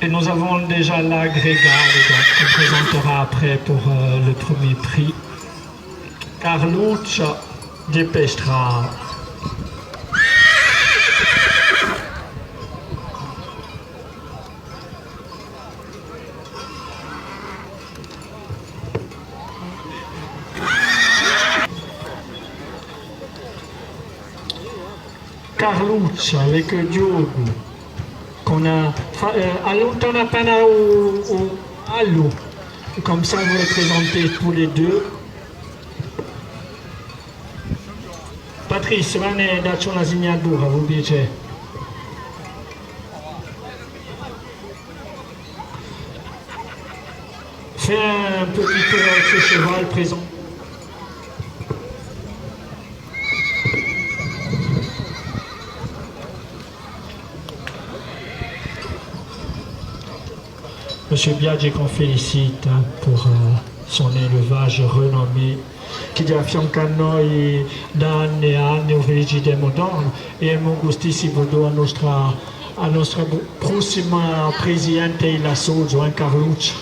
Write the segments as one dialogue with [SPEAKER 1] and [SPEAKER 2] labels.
[SPEAKER 1] Et nous avons déjà l'agrégat, qu'on présentera après pour le premier prix. Carluccio de Pestra. Carluccio avec Diogo. Qu'on a allontana appena allo. Comme ça, vous les présentez tous les deux. Patrice, va ne darci una segnatura, vous piace. Fais un petit tour avec ce cheval présent. Monsieur Biaggi qu'on félicite pour son élevage renommé, che di affianca a noi da anni e anni, un felice Modorno, e un gustissimo a nostra prossima presidente il Soggio, Carluccio.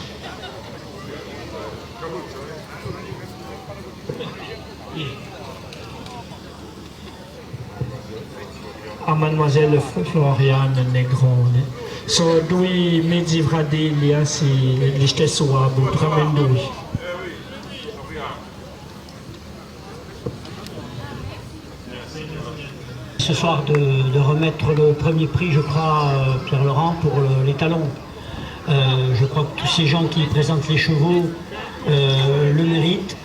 [SPEAKER 1] A Mademoiselle Floriane Negrone. Sono due mezzi fratelli, lo stesso uomo, tremendoi.
[SPEAKER 2] Ce soir de remettre le premier prix, je crois, Pierre Laurent, pour les talons. Je crois que tous ces gens qui présentent les chevaux le méritent.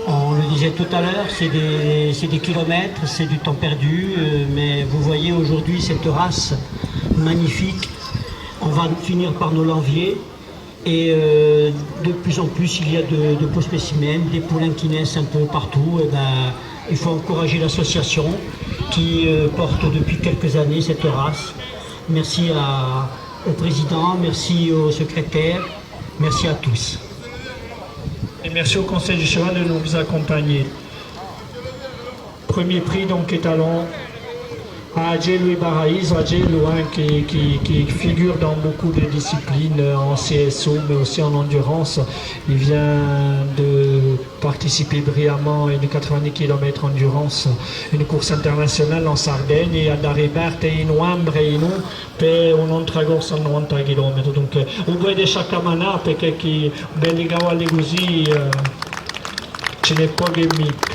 [SPEAKER 2] On le disait tout à l'heure, c'est des kilomètres, c'est du temps perdu, mais vous voyez aujourd'hui cette race magnifique. On va finir par nous l'envier et de plus en plus il y a de beaux spécimens, des poulains qui naissent un peu partout. Et ben, il faut encourager l'association qui porte depuis quelques années cette race. Merci au président, merci au secrétaire, merci à tous.
[SPEAKER 1] Et merci au Conseil du cheval de nous accompagner. Premier prix donc étalon à Agelo Ibaraïs, Agelo qui figure dans beaucoup de disciplines en CSO mais aussi en endurance. Il vient de participer brillamment à une 90 km endurance, une course internationale en Sardaigne et à Daribert et in Umbria per un'altra corsa a 90 km. Donc un due di Sciacamana perché chi belli cavalli così ce n'è poche mica.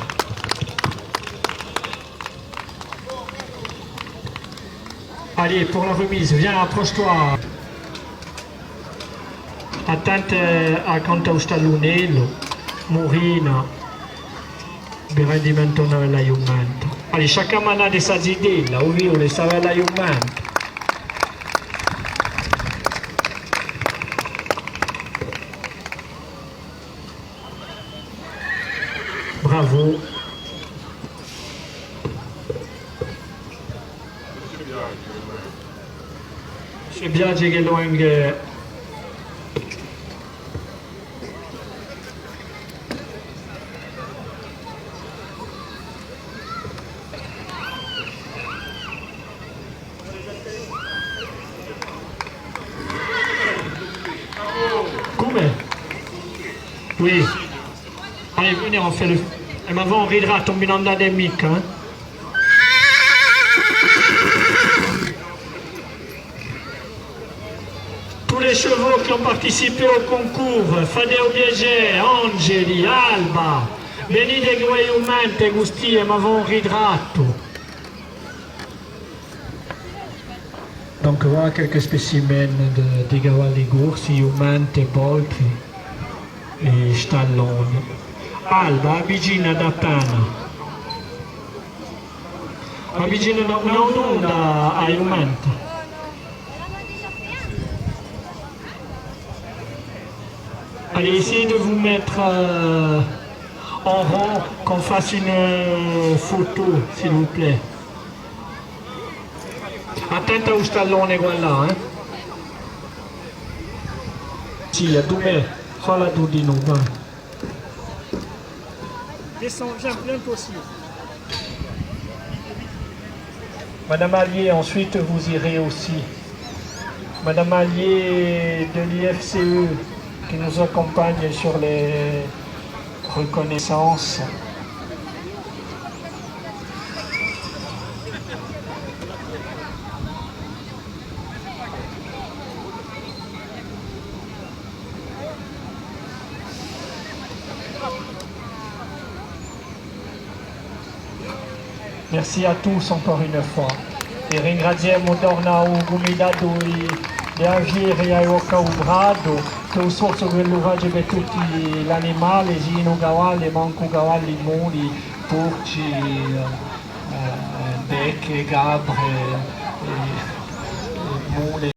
[SPEAKER 1] Allez, pour la remise, viens, approche-toi. Attente accanto a stallonello, Morina, per rendimento nell'aiumento. Allez, chaque manà di Sazidella, ovvio, le stava l'aiumento. Bravo. Monsieur Biaggi che lo anche come? Oui. Allez, venez, on fait le... Et maintenant on ridera tombando des mic, hein? Tous les chevaux qui ont participé au concours, Fadeo Biaggi, Angeli, Alba, venite guaiumente, Gusti, e m'avons ridrato. Donc voilà quelques spécimens de cavalli corsi, Iumante, Poltri e Stallone. Alba, Abigina da Tana. Abigina da un'onda a Iumante. Allez, essayez de vous mettre en rang, qu'on fasse une photo, s'il vous plaît. Attenta au stallone, voilà. Hein. Si, il y a deux mets. Fala tu di nous, va. Descends, viens possible. Madame Allier, ensuite vous irez aussi. Madame Allier de l'IFCE qui nous accompagne sur les reconnaissances. Merci à tous encore une fois. E ringraziamo Dorna o Gumidado e Agir e Aioca Ubrado, che o sforzo per l'urage per tutti gli animali, Gino Gavalli, Manco Gavalli, Moni, Porci, Becche, Gabre, Mole.